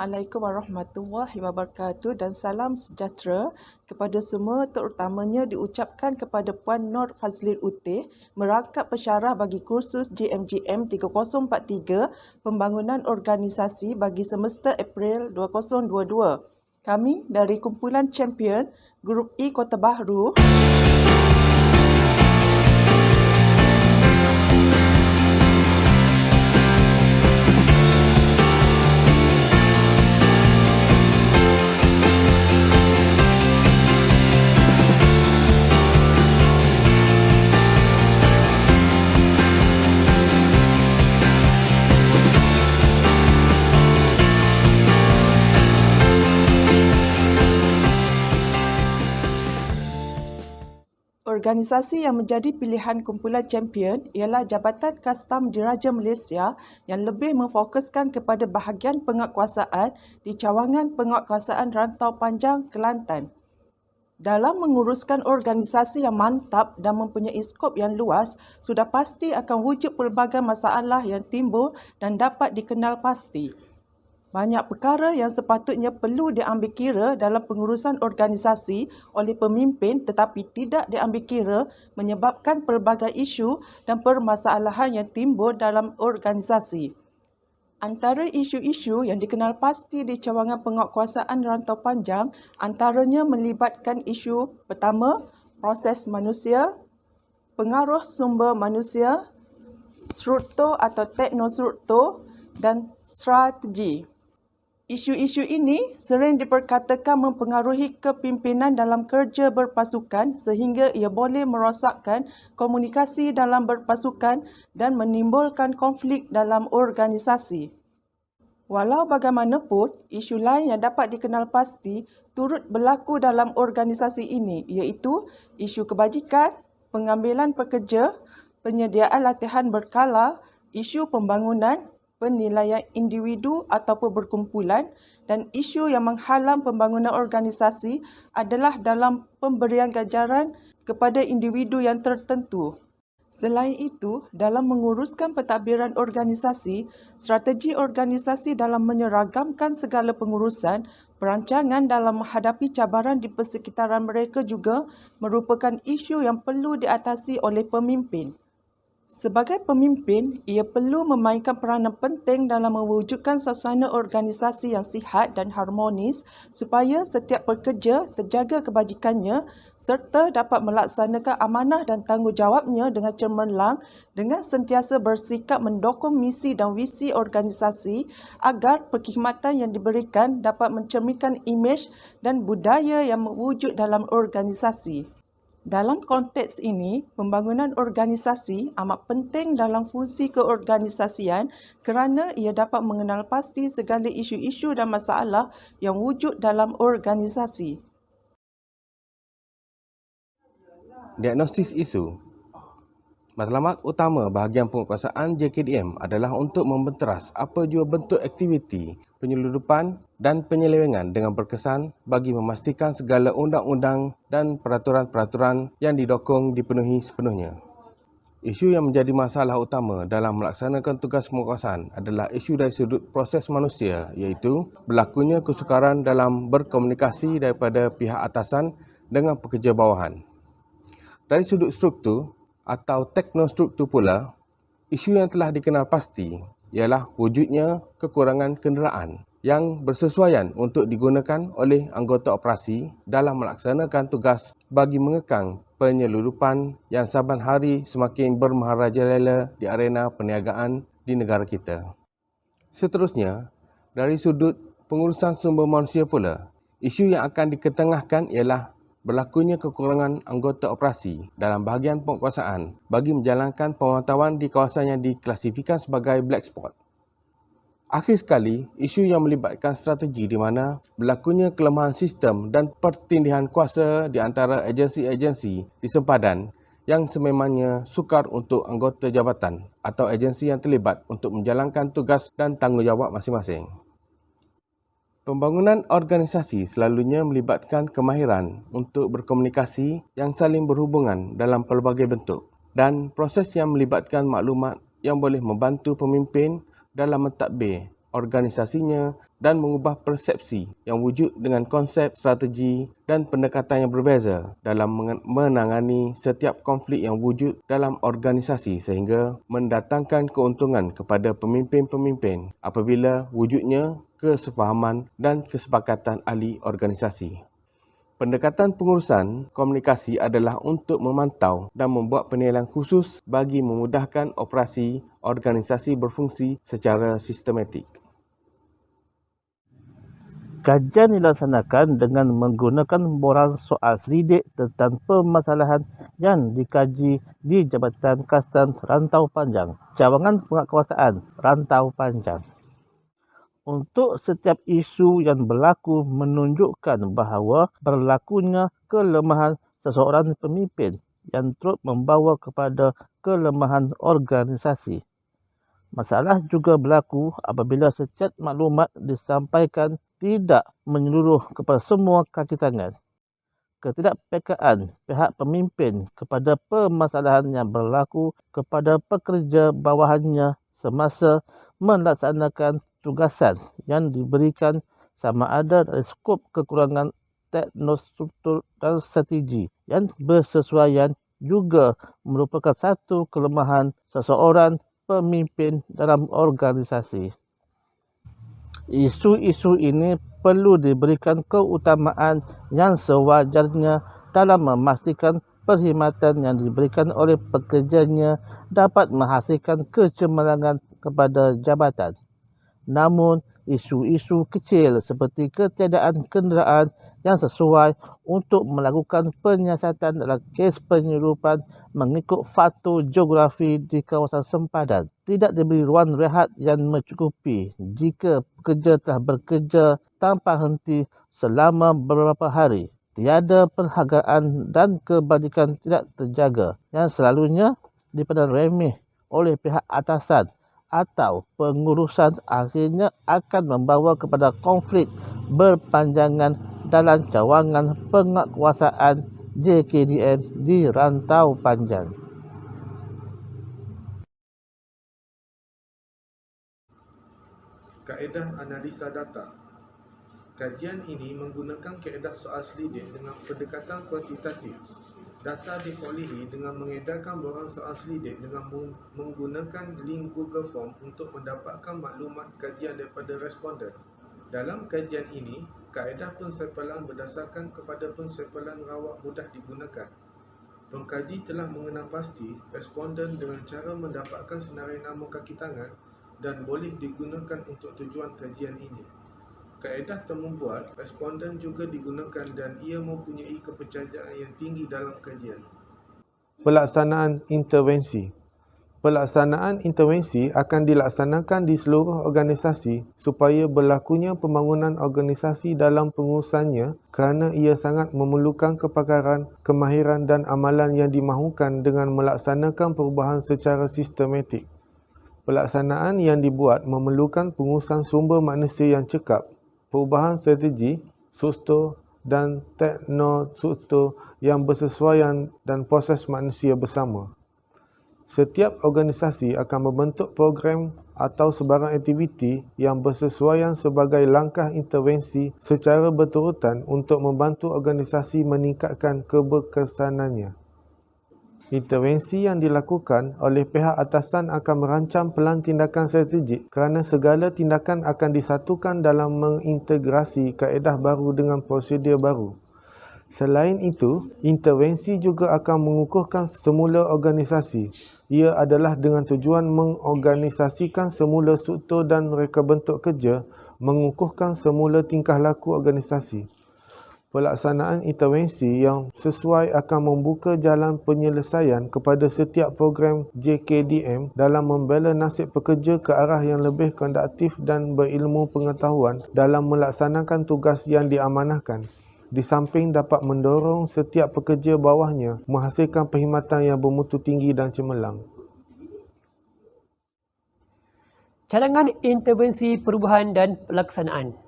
Assalamualaikum warahmatullahi wabarakatuh dan salam sejahtera kepada semua, terutamanya diucapkan kepada Puan Nur Fazlin Utih, merangkap pensyarah bagi kursus JMJM 3043 Pembangunan Organisasi bagi semester April 2022. Kami dari Kumpulan Champion Grup E Kota Bahru Organisasi yang menjadi pilihan kumpulan champion ialah Jabatan Kastam Diraja Malaysia yang lebih memfokuskan kepada bahagian penguatkuasaan di cawangan penguatkuasaan Rantau Panjang, Kelantan. Dalam menguruskan organisasi yang mantap dan mempunyai skop yang luas, sudah pasti akan wujud pelbagai masalah yang timbul dan dapat dikenal pasti. Banyak perkara yang sepatutnya perlu diambil kira dalam pengurusan organisasi oleh pemimpin tetapi tidak diambil kira menyebabkan pelbagai isu dan permasalahan yang timbul dalam organisasi. Antara isu-isu yang dikenal pasti di cawangan penguatkuasaan Rantau Panjang antaranya melibatkan isu pertama, proses manusia, pengaruh sumber manusia, struktur atau teknostruktur dan strategi. Isu-isu ini sering diperkatakan mempengaruhi kepimpinan dalam kerja berpasukan sehingga ia boleh merosakkan komunikasi dalam berpasukan dan menimbulkan konflik dalam organisasi. Walau bagaimanapun, isu lain yang dapat dikenal pasti turut berlaku dalam organisasi ini iaitu isu kebajikan, pengambilan pekerja, penyediaan latihan berkala, isu pembangunan, penilaian individu ataupun berkumpulan dan isu yang menghalang pembangunan organisasi adalah dalam pemberian ganjaran kepada individu yang tertentu. Selain itu, dalam menguruskan pentadbiran organisasi, strategi organisasi dalam menyeragamkan segala pengurusan, perancangan dalam menghadapi cabaran di persekitaran mereka juga merupakan isu yang perlu diatasi oleh pemimpin. Sebagai pemimpin, ia perlu memainkan peranan penting dalam mewujudkan suasana organisasi yang sihat dan harmonis supaya setiap pekerja terjaga kebajikannya serta dapat melaksanakan amanah dan tanggungjawabnya dengan cemerlang dengan sentiasa bersikap mendukung misi dan visi organisasi agar perkhidmatan yang diberikan dapat mencerminkan imej dan budaya yang mewujud dalam organisasi. Dalam konteks ini, pembangunan organisasi amat penting dalam fungsi keorganisasian kerana ia dapat mengenal pasti segala isu-isu dan masalah yang wujud dalam organisasi. Diagnosis isu. Matlamat utama bahagian penguatkuasaan JKDM adalah untuk membenteras apa jua bentuk aktiviti, penyeludupan dan penyelewengan dengan berkesan bagi memastikan segala undang-undang dan peraturan-peraturan yang didokong dipenuhi sepenuhnya. Isu yang menjadi masalah utama dalam melaksanakan tugas penguatkuasaan adalah isu dari sudut proses manusia iaitu berlakunya kesukaran dalam berkomunikasi daripada pihak atasan dengan pekerja bawahan. Dari sudut struktur atau teknostruktur pula, isu yang telah dikenal pasti ialah wujudnya kekurangan kenderaan yang bersesuaian untuk digunakan oleh anggota operasi dalam melaksanakan tugas bagi mengekang penyeludupan yang saban hari semakin bermaharajalela di arena perniagaan di negara kita. Seterusnya, dari sudut pengurusan sumber manusia pula, isu yang akan diketengahkan ialah berlakunya kekurangan anggota operasi dalam bahagian penguatkuasaan bagi menjalankan pemantauan di kawasan yang diklasifikasikan sebagai black spot. Akhir sekali, isu yang melibatkan strategi di mana berlakunya kelemahan sistem dan pertindihan kuasa di antara agensi-agensi di sempadan yang sememangnya sukar untuk anggota jabatan atau agensi yang terlibat untuk menjalankan tugas dan tanggungjawab masing-masing. Pembangunan organisasi selalunya melibatkan kemahiran untuk berkomunikasi yang saling berhubungan dalam pelbagai bentuk dan proses yang melibatkan maklumat yang boleh membantu pemimpin dalam mentadbir organisasinya dan mengubah persepsi yang wujud dengan konsep, strategi dan pendekatan yang berbeza dalam menangani setiap konflik yang wujud dalam organisasi sehingga mendatangkan keuntungan kepada pemimpin-pemimpin apabila wujudnya kesefahaman dan kesepakatan ahli organisasi. Pendekatan pengurusan komunikasi adalah untuk memantau dan membuat penilaian khusus bagi memudahkan operasi organisasi berfungsi secara sistematik. Kajian dilaksanakan dengan menggunakan borang soal selidik tentang permasalahan yang dikaji di Jabatan Kastam Rantau Panjang, Cawangan Penguatkuasaan Rantau Panjang. Untuk setiap isu yang berlaku menunjukkan bahawa berlakunya kelemahan seseorang pemimpin yang turut membawa kepada kelemahan organisasi. Masalah juga berlaku apabila setiap maklumat disampaikan tidak menyeluruh kepada semua kaki tangan. Ketidakpekaan pihak pemimpin kepada permasalahan yang berlaku kepada pekerja bawahannya semasa melaksanakan tugasan yang diberikan sama ada dari skop kekurangan teknostruktur dan strategi yang bersesuaian juga merupakan satu kelemahan seseorang pemimpin dalam organisasi. Isu-isu ini perlu diberikan keutamaan yang sewajarnya dalam memastikan perkhidmatan yang diberikan oleh pekerjanya dapat menghasilkan kecemerlangan kepada jabatan. Namun, isu-isu kecil seperti ketiadaan kenderaan yang sesuai untuk melakukan penyiasatan dalam kes penyeludupan mengikut faktor geografi di kawasan sempadan, tidak diberi ruang rehat yang mencukupi jika pekerja telah bekerja tanpa henti selama beberapa hari, tiada penghargaan dan kebajikan tidak terjaga yang selalunya dipandang remeh oleh pihak atasan atau pengurusan akhirnya akan membawa kepada konflik berpanjangan dalam cawangan penguatkuasaan JKDM di Rantau Panjang. Kaedah analisa data. Kajian ini menggunakan kaedah soal selidik dengan pendekatan kuantitatif. Data diperolehi dengan mengedarkan borang soal selidik dengan menggunakan link Google Form untuk mendapatkan maklumat kajian daripada responden. Dalam kajian ini, kaedah pensempalan berdasarkan kepada pensempalan rawak mudah digunakan. Pengkaji telah mengenal pasti responden dengan cara mendapatkan senarai nama kaki tangan dan boleh digunakan untuk tujuan kajian ini. Kaedah membuat responden juga digunakan dan ia mempunyai kepercayaan yang tinggi dalam kajian. Pelaksanaan intervensi. Pelaksanaan intervensi akan dilaksanakan di seluruh organisasi supaya berlakunya pembangunan organisasi dalam pengurusannya kerana ia sangat memerlukan kepakaran, kemahiran dan amalan yang dimahukan dengan melaksanakan perubahan secara sistematik. Pelaksanaan yang dibuat memerlukan pengurusan sumber manusia yang cekap, perubahan strategi, struktur dan teknostruktur yang bersesuaian dan proses manusia bersama. Setiap organisasi akan membentuk program atau sebarang aktiviti yang bersesuaian sebagai langkah intervensi secara berturutan untuk membantu organisasi meningkatkan keberkesanannya. Intervensi yang dilakukan oleh pihak atasan akan merancang pelan tindakan strategik kerana segala tindakan akan disatukan dalam mengintegrasi kaedah baru dengan prosedur baru. Selain itu, intervensi juga akan mengukuhkan semula organisasi. Ia adalah dengan tujuan mengorganisasikan semula struktur dan reka bentuk kerja, mengukuhkan semula tingkah laku organisasi. Pelaksanaan intervensi yang sesuai akan membuka jalan penyelesaian kepada setiap program JKDM dalam membela nasib pekerja ke arah yang lebih konduktif dan berilmu pengetahuan dalam melaksanakan tugas yang diamanahkan. Di samping dapat mendorong setiap pekerja bawahnya menghasilkan perkhidmatan yang bermutu tinggi dan cemerlang. Cadangan intervensi perubahan dan pelaksanaan.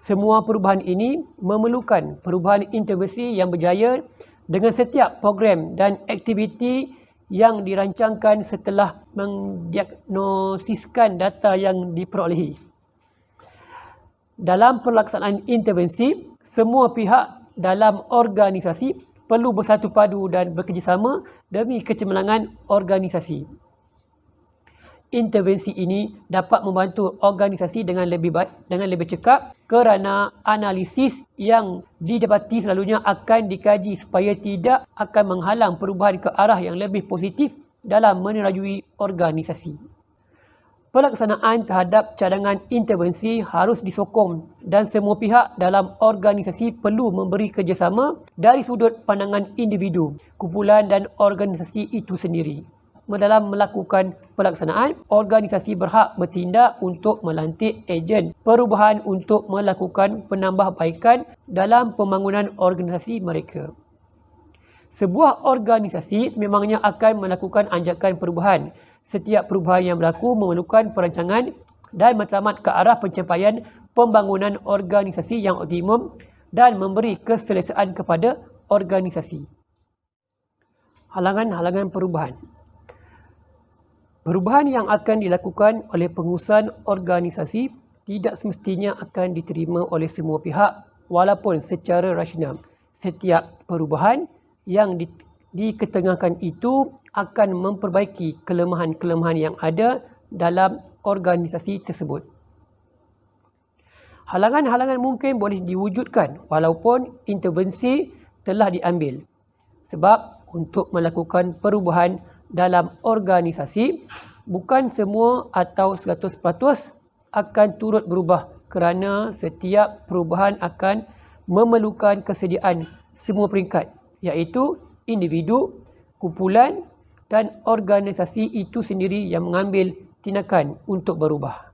Semua perubahan ini memerlukan perubahan intervensi yang berjaya dengan setiap program dan aktiviti yang dirancangkan setelah mendiagnosiskan data yang diperolehi. Dalam pelaksanaan intervensi, semua pihak dalam organisasi perlu bersatu padu dan bekerjasama demi kecemerlangan organisasi. Intervensi ini dapat membantu organisasi dengan lebih cekap kerana analisis yang didapati selalunya akan dikaji supaya tidak akan menghalang perubahan ke arah yang lebih positif dalam menerajui organisasi. Pelaksanaan terhadap cadangan intervensi harus disokong dan semua pihak dalam organisasi perlu memberi kerjasama dari sudut pandangan individu, kumpulan dan organisasi itu sendiri. Dalam melakukan pelaksanaan, organisasi berhak bertindak untuk melantik ejen perubahan untuk melakukan penambahbaikan dalam pembangunan organisasi mereka. Sebuah organisasi sememangnya akan melakukan anjakan perubahan. Setiap perubahan yang berlaku memerlukan perancangan dan matlamat ke arah pencapaian pembangunan organisasi yang optimum dan memberi keselesaan kepada organisasi. Halangan-halangan perubahan. Perubahan yang akan dilakukan oleh pengurusan organisasi tidak semestinya akan diterima oleh semua pihak walaupun secara rasional. Setiap perubahan yang diketengahkan itu akan memperbaiki kelemahan-kelemahan yang ada dalam organisasi tersebut. Halangan-halangan mungkin boleh diwujudkan walaupun intervensi telah diambil. Sebab untuk melakukan perubahan dalam organisasi, bukan semua atau 100% akan turut berubah kerana setiap perubahan akan memerlukan kesediaan semua peringkat, iaitu individu, kumpulan dan organisasi itu sendiri yang mengambil tindakan untuk berubah.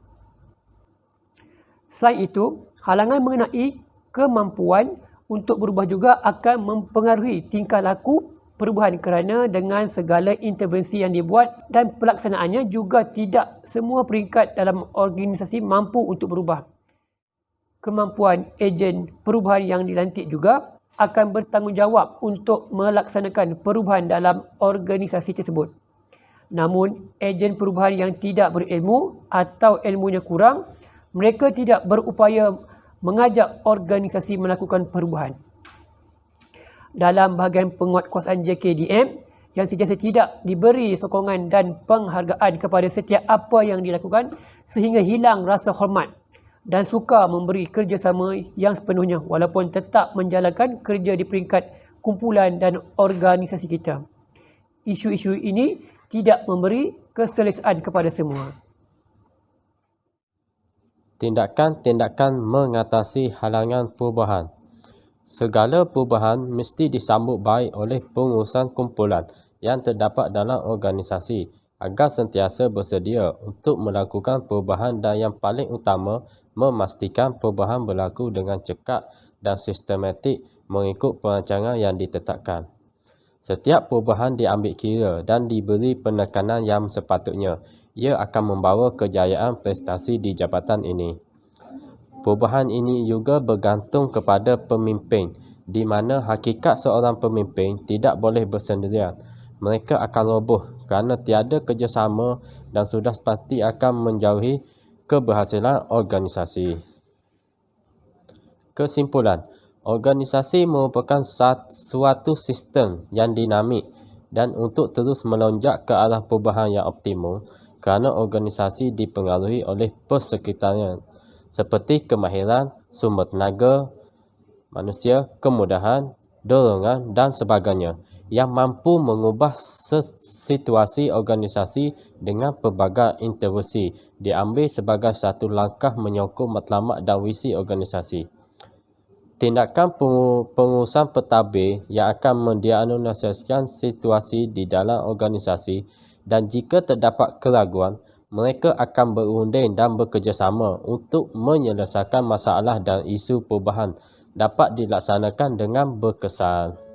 Selain itu, halangan mengenai kemampuan untuk berubah juga akan mempengaruhi tingkah laku perubahan kerana dengan segala intervensi yang dibuat dan pelaksanaannya juga tidak semua peringkat dalam organisasi mampu untuk berubah. Kemampuan ejen perubahan yang dilantik juga akan bertanggungjawab untuk melaksanakan perubahan dalam organisasi tersebut. Namun, ejen perubahan yang tidak berilmu atau ilmunya kurang, mereka tidak berupaya mengajak organisasi melakukan perubahan. Dalam bahagian penguatkuasaan JKDM yang sentiasa tidak diberi sokongan dan penghargaan kepada setiap apa yang dilakukan sehingga hilang rasa hormat dan suka memberi kerjasama yang sepenuhnya walaupun tetap menjalankan kerja di peringkat kumpulan dan organisasi kita. Isu-isu ini tidak memberi keselesaan kepada semua. Tindakan-tindakan mengatasi halangan perubahan. Segala perubahan mesti disambut baik oleh pengurusan kumpulan yang terdapat dalam organisasi agar sentiasa bersedia untuk melakukan perubahan dan yang paling utama memastikan perubahan berlaku dengan cekap dan sistematik mengikut perancangan yang ditetapkan. Setiap perubahan diambil kira dan diberi penekanan yang sepatutnya. Ia akan membawa kejayaan prestasi di jabatan ini. Perubahan ini juga bergantung kepada pemimpin, di mana hakikat seorang pemimpin tidak boleh bersendirian. Mereka akan roboh kerana tiada kerjasama dan sudah pasti akan menjauhi keberhasilan organisasi. Kesimpulan, organisasi merupakan suatu sistem yang dinamik dan untuk terus melonjak ke arah perubahan yang optimum kerana organisasi dipengaruhi oleh persekitaran seperti kemahiran, sumber tenaga manusia, kemudahan, dorongan dan sebagainya yang mampu mengubah situasi organisasi dengan pelbagai intervensi diambil sebagai satu langkah menyokong matlamat dan visi organisasi. Tindakan pengurusan pentadbir yang akan mendiagnosiskan situasi di dalam organisasi dan jika terdapat keraguan, mereka akan berunding dan bekerjasama untuk menyelesaikan masalah dan isu perubahan dapat dilaksanakan dengan berkesan.